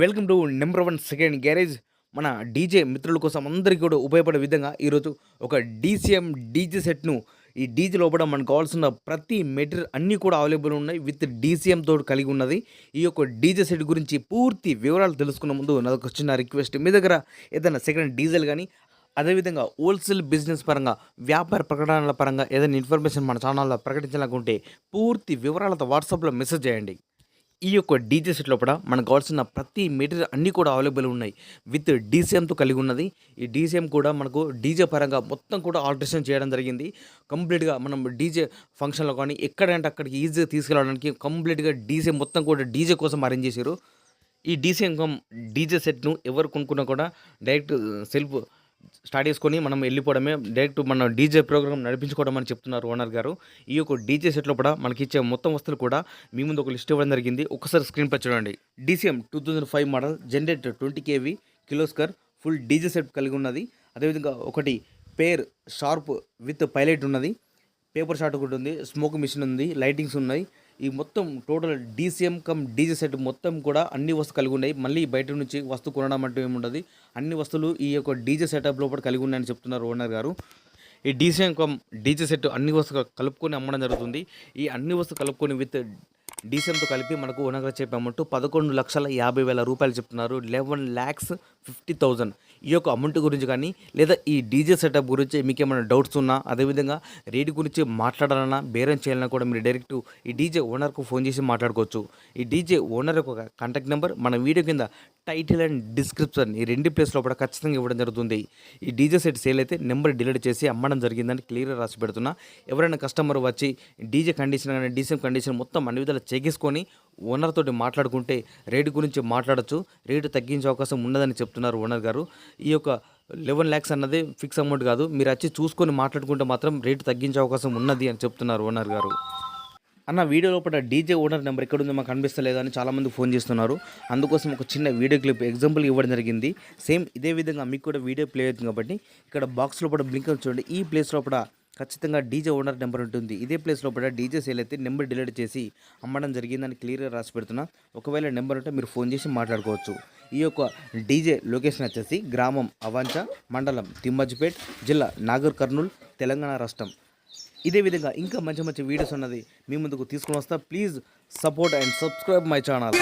Welcome to number 1 second garage. మన DJ మిత్రుల కోసం అందరికీ కూడా ఉపయోగపడే విధంగా ఈరోజు ఒక డీసీఎం డీజే సెట్ను ఈ డీజే లోపల మనకు కావాల్సిన ప్రతి మెటీరియల్ అన్నీ కూడా అవైలబుల్ ఉన్నాయి. విత్ డీసీఎం తోడు కలిగి ఉన్నది. ఈ యొక్క డీజే సెట్ గురించి పూర్తి వివరాలు తెలుసుకున్న ముందు నాదొక చిన్న రిక్వెస్ట్, మీ దగ్గర ఏదైనా సెకండ్ డీజిల్ కానీ అదేవిధంగా హోల్సేల్ బిజినెస్ పరంగా వ్యాపార ప్రకటనల పరంగా ఏదైనా ఇన్ఫర్మేషన్ మన ఛానల్లో ప్రకటించాలనుకుంటే పూర్తి వివరాలతో వాట్సాప్లో మెసేజ్ చేయండి. ఈ యొక్క డీజే సెట్ లోపల మనకు కావాల్సిన ప్రతి మెటీరియల్ అన్నీ కూడా అవైలబుల్ ఉన్నాయి. విత్ డీసీఎంతో కలిగి ఉన్నది. ఈ డీసీఎం కూడా మనకు డీజే పరంగా మొత్తం కూడా ఆల్టరేషన్ చేయడం జరిగింది. కంప్లీట్గా మనం డీజే ఫంక్షన్లో కానీ ఎక్కడంటే అక్కడికి ఈజీగా తీసుకెళ్ళడానికి కంప్లీట్గా డీసీఎం మొత్తం కూడా డీజే కోసం అరేంజ్ చేశారు. ఈ డీసీఎం డీజే సెట్ను ఎవరు కొనుక్కున్నా కూడా డైరెక్ట్ సెల్ఫ్ స్టార్ట్ చేసుకొని మనం వెళ్ళిపోవడమే, డైరెక్ట్ మన డీజే ప్రోగ్రామ్ నడిపించుకోవడం అని చెప్తున్నారు ఓనర్ గారు. ఈ యొక్క డీజే సెట్లో కూడా మనకి ఇచ్చే మొత్తం వస్తువులు కూడా మీ ముందు ఒక లిస్ట్ ఇవ్వడం జరిగింది. ఒకసారి స్క్రీన్ పై చూడండి. DCM 2005 model generator 20 kV Kirloskar full DJ set కలిగి ఉన్నది. అదేవిధంగా ఒకటి పేర్ షార్ప్ విత్ పైలట్ ఉన్నది. పేపర్ షాట్ ఒకటి ఉంది. స్మోక్ మిషన్ ఉంది. లైటింగ్స్ ఉన్నాయి. ఈ మొత్తం total DCM cum DJ set మొత్తం కూడా అన్ని వస్తువులు కలిగి ఉన్నాయి. మళ్ళీ బయట నుంచి వస్తువు కొనడం అంటూ ఏముండదు. అన్ని వస్తువులు ఈ యొక్క డీజే సెటప్ లోపల కలిగి ఉన్నాయని చెప్తున్నారు ఓనర్ గారు. ఈ డీసీఎం కమ్ డీజే సెట్ అన్ని వస్తువులు కలుపుకొని అమ్మడం జరుగుతుంది. ఈ అన్ని వస్తువులు కలుపుకొని విత్ డీసీఎంతో కలిపి మనకు ఓనర్ గారు చెప్పే అమౌంట్ 11,50,000 రూపాయలు చెప్తున్నారు. 11,50,000. ఈ యొక్క అమౌంట్ గురించి కానీ లేదా ఈ డీజే సెటప్ గురించి మీకు ఏమైనా డౌట్స్ ఉన్నా, అదేవిధంగా రేటు గురించి మాట్లాడాలన్నా బేరం చేయాలన్నా కూడా మీరు డైరెక్ట్ ఈ డీజే ఓనర్కు ఫోన్ చేసి మాట్లాడుకోవచ్చు. ఈ డీజే ఓనర్ యొక్క కాంటాక్ట్ నెంబర్ మన వీడియో కింద టైటిల్ అండ్ డిస్క్రిప్షన్ ఈ రెండు ప్లేస్లో కూడా ఖచ్చితంగా ఇవ్వడం జరుగుతుంది. ఈ డీజే సెట్ సేల్ అయితే నెంబర్ డిలీట్ చేసి అమ్మడం జరిగిందని క్లియర్గా రాసి పెడుతున్నా. ఎవరైనా కస్టమర్ వచ్చి డీజే కండిషన్ కానీ డీసీఎం కండిషన్ మొత్తం అన్ని విధాలు చెక్కేసుకొని ఓనర్ తోటి మాట్లాడుకుంటే రేటు గురించి మాట్లాడచ్చు. రేటు తగ్గించే అవకాశం ఉన్నదని చెప్తున్నారు ఓనర్ గారు. ఈ యొక్క 11 lakhs అన్నది ఫిక్స్ అమౌంట్ కాదు. మీరు వచ్చి చూసుకొని మాట్లాడుకుంటే మాత్రం రేటు తగ్గించే అవకాశం ఉన్నది అని చెప్తున్నారు ఓనర్ గారు. అన్న వీడియో లోపల డీజే ఓనర్ నెంబర్ ఎక్కడుందో మాకు కనిపిస్తలేదా అని చాలామంది ఫోన్ చేస్తున్నారు. అందుకోసం ఒక చిన్న వీడియో క్లిప్ ఎగ్జాంపుల్ ఇవ్వడం జరిగింది. సేమ్ ఇదే విధంగా మీకు కూడా వీడియో ప్లే అవుతుంది కాబట్టి ఇక్కడ బాక్స్ లోపల బ్లింక్ చూడండి. ఈ ప్లేస్ లోపల ఖచ్చితంగా డీజే ఓనర్ నెంబర్ ఉంటుంది. ఇదే ప్లేస్ లోపల డీజే సేల్ అయితే నెంబర్ డిలీట్ చేసి అమ్మడం జరిగిందని క్లియర్గా రాసి పెడుతున్నా. ఒకవేళ నెంబర్ ఉంటే మీరు ఫోన్ చేసి మాట్లాడుకోవచ్చు. ఈ యొక్క డీజే లొకేషన్ వచ్చేసి గ్రామం అవాంచ, మండలం తిమ్మజ్జిపేట్, జిల్లా నాగర్ కర్నూల్, తెలంగాణ రాష్ట్రం. ఇదే విధంగా ఇంకా మంచి మంచి వీడియోస్ ఉన్నది మీ ముందుకు తీసుకుని వస్తా. Please support and subscribe my channel.